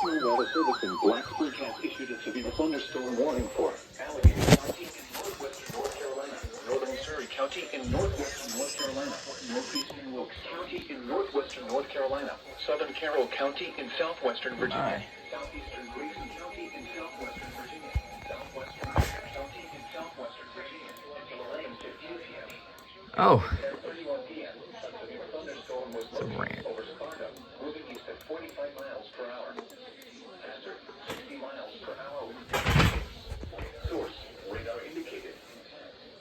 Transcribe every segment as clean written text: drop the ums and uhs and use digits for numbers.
National Weather Service in Blacksburg has issued a severe thunderstorm warning for Allegheny County in northwestern North Carolina, northern Surrey County in northwestern North Carolina, northeastern Wilkes County in northwestern North Carolina, southern Carroll County in southwestern Virginia, southeastern Grayson County in southwestern Virginia, southwestern Patrick County in southwestern Virginia until 11:15 p.m. Oh. At 31 p.m., a severe thunderstorm was located over Sparta, moving east at 45 miles per hour. Hazard, 60 miles per hour wind speed. Source, radar indicated.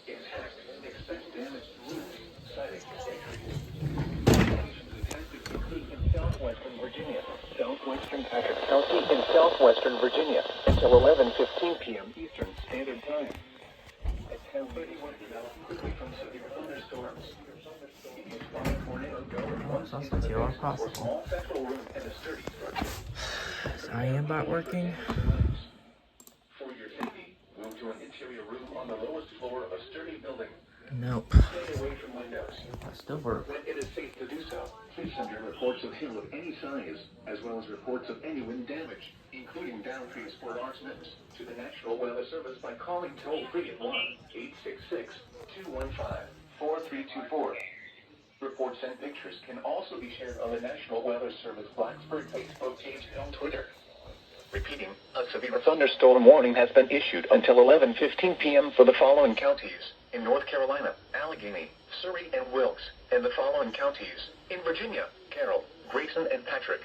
Intact, expect damaged roofs, siding, and trees. Locations detected include in southwestern Virginia, southwestern Patrick County in southwestern Virginia until 11:15 p.m. Eastern Standard Time. At 10:31 quickly from severe thunderstorms. So that's material if possible. Is IM working? For your safety, move to an interior room on the lowest floor of a sturdy building. Nope. Stay away from windows. That still works. When it is safe to do so, please send your reports of hail of any size, as well as reports of any wind damage, including downstreams for large winds, to the National Weather Service by calling toll-free at 1-866-215-4324. Reports and pictures can also be shared on the National Weather Service Blacksburg Facebook page and on Twitter. Repeating, a severe thunderstorm warning has been issued until 11:15 p.m. for the following counties. In North Carolina, Allegheny, Surrey, and Wilkes, and the following counties. In Virginia, Carroll, Grayson, and Patrick.